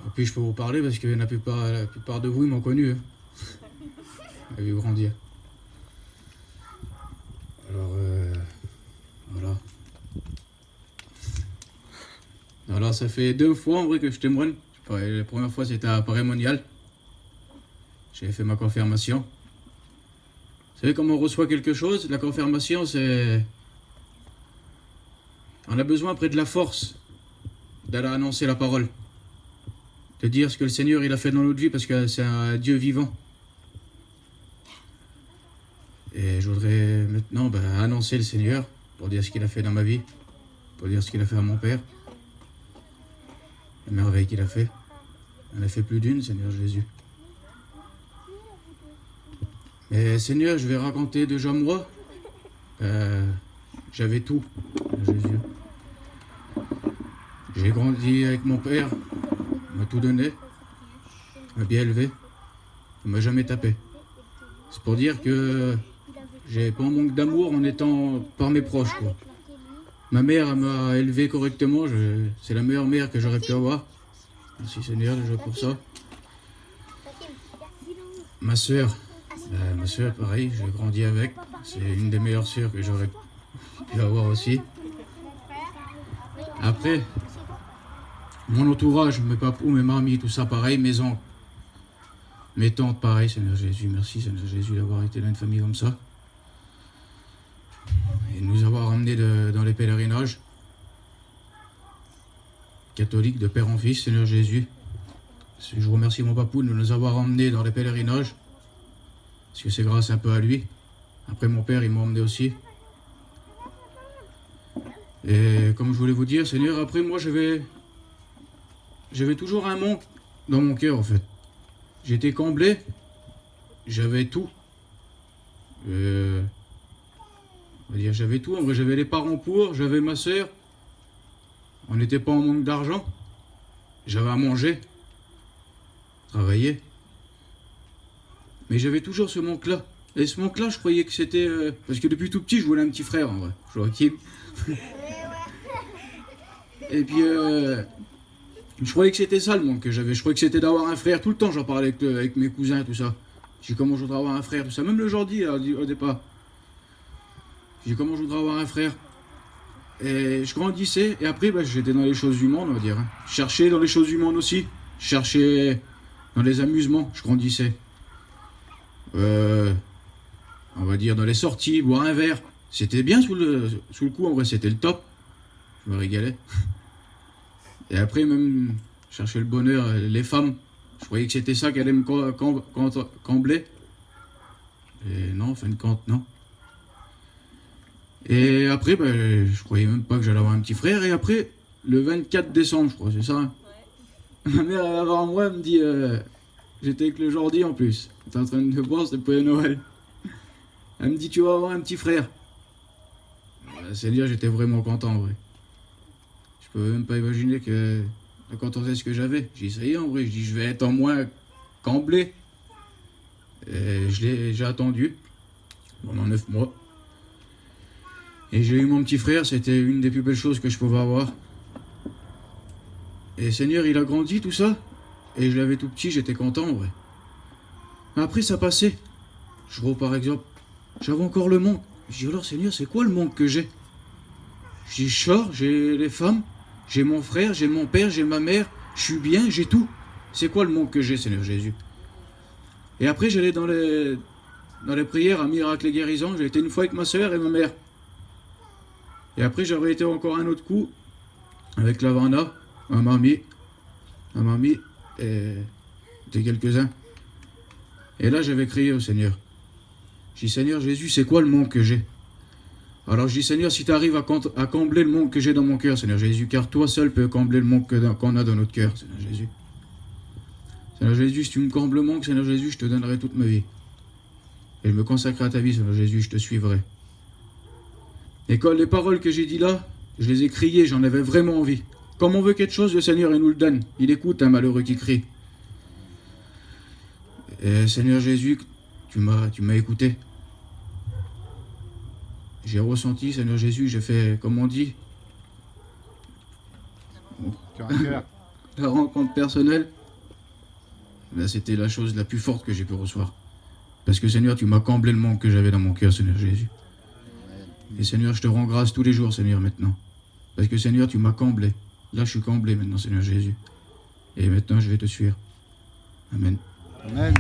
Et puis je peux vous parler parce que la plupart de vous ils m'ont connu. Hein. J'ai vu grandir. Alors, voilà. Alors ça fait 2 fois en vrai que je témoigne. La première fois c'était à Paris-Monial. J'ai fait ma confirmation. Vous savez comment on reçoit quelque chose? La confirmation c'est... On a besoin après de la force d'aller annoncer la parole. De dire ce que le Seigneur il a fait dans notre vie parce que c'est un Dieu vivant. Et je voudrais maintenant annoncer le Seigneur pour dire ce qu'il a fait dans ma vie, pour dire ce qu'il a fait à mon père, les merveilles qu'il a fait. Il en a fait plus d'une, Seigneur Jésus. Mais Seigneur, je vais raconter déjà moi. J'avais tout, Jésus. J'ai grandi avec mon père, il m'a tout donné, il m'a bien élevé, il m'a jamais tapé. C'est pour dire que j'ai pas un manque d'amour en étant par mes proches, quoi. Ma mère m'a élevé correctement, c'est la meilleure mère que j'aurais pu avoir. Merci Seigneur déjà pour ça. Ma soeur, pareil, j'ai grandi avec. C'est une des meilleures sœurs que j'aurais pu avoir aussi. Après, mon entourage, mes papous, mes mamies, tout ça pareil, mes oncles, mes tantes pareil, Seigneur Jésus, merci Seigneur Jésus d'avoir été dans une famille comme ça. Et de nous avoir emmenés dans les pèlerinages catholiques de père en fils, Seigneur Jésus. Je remercie mon papou de nous avoir emmenés dans les pèlerinages, parce que c'est grâce un peu à lui. Après mon père, il m'a emmené aussi. Et comme je voulais vous dire, Seigneur, après moi j'avais toujours un manque dans mon cœur en fait. J'étais comblé, j'avais tout. On va dire j'avais tout, en vrai j'avais les parents pour, j'avais ma soeur. On n'était pas en manque d'argent. J'avais à manger, travailler. Mais j'avais toujours ce manque-là. Et ce manque-là, je croyais que c'était... parce que depuis tout petit, je voulais un petit frère, en vrai. Joachim. Et puis, je croyais que c'était ça le manque que j'avais. Je croyais que c'était d'avoir un frère. Tout le temps, j'en parlais avec mes cousins, tout ça. J'ai dit comment je voudrais avoir un frère, tout ça. Même le Jordi, au départ. J'ai dit comment je voudrais avoir un frère. Et je grandissais. Et après, j'étais dans les choses du monde, on va dire. Hein. Je cherchais dans les choses du monde aussi. Je cherchais dans les amusements. Je grandissais. On va dire dans les sorties, boire un verre. C'était bien sous le coup, en vrai, c'était le top. Je me régalais. Et après, même, chercher le bonheur, les femmes. Je croyais que c'était ça qui allait me combler. Et non, en fin de compte, non. Et après, je croyais même pas que j'allais avoir un petit frère. Et après, le 24 décembre, je crois, c'est ça. Hein. Ma mère, elle va voir moi, elle me dit... j'étais avec le Jordi en plus. T'es en train de boire, c'était pour Noël. Elle me dit, tu vas avoir un petit frère. C'est dire, j'étais vraiment content, en vrai. Je peux même pas imaginer que la contentesse que j'avais. J'ai dit, ça y est, en vrai, je dis, je vais être en moins comblé. Et j'ai attendu pendant 9 mois. Et j'ai eu mon petit frère, c'était une des plus belles choses que je pouvais avoir. Et Seigneur, il a grandi, tout ça. Et je l'avais tout petit, j'étais content, en vrai. Mais après, ça passait. Je vois, par exemple, j'avais encore le manque. Je dis, alors Seigneur, c'est quoi le manque que j'ai? Je dis, je sors, j'ai les femmes, j'ai mon frère, j'ai mon père, j'ai ma mère, je suis bien, j'ai tout. C'est quoi le manque que j'ai, Seigneur Jésus? Et après, j'allais dans les prières à miracle et guérison. J'ai été une fois avec ma soeur et ma mère. Et après, j'aurais été encore un autre coup avec Lavanda, ma mamie, et quelques-uns. Et là, j'avais crié au Seigneur. Je dis, Seigneur Jésus, c'est quoi le manque que j'ai? Alors je dis, Seigneur, si tu arrives à combler le manque que j'ai dans mon cœur, Seigneur Jésus, car toi seul peux combler le manque qu'on a dans notre cœur, Seigneur Jésus. Seigneur Jésus, si tu me combles le manque, Seigneur Jésus, je te donnerai toute ma vie. Et je me consacrerai à ta vie, Seigneur Jésus, je te suivrai. Et quand les paroles que j'ai dit là, je les ai criées, j'en avais vraiment envie. Comme on veut quelque chose, le Seigneur, il nous le donne. Il écoute un malheureux qui crie. Et Seigneur Jésus, tu m'as écouté. J'ai ressenti, Seigneur Jésus, j'ai fait, comme on dit, la rencontre personnelle. ben, c'était la chose la plus forte que j'ai pu recevoir. Parce que Seigneur, tu m'as comblé le manque que j'avais dans mon cœur, Seigneur Jésus. Et Seigneur, je te rends grâce tous les jours, Seigneur, maintenant. Parce que Seigneur, tu m'as comblé. Là, je suis comblé maintenant, Seigneur Jésus. Et maintenant, je vais te suivre. Amen. Amen.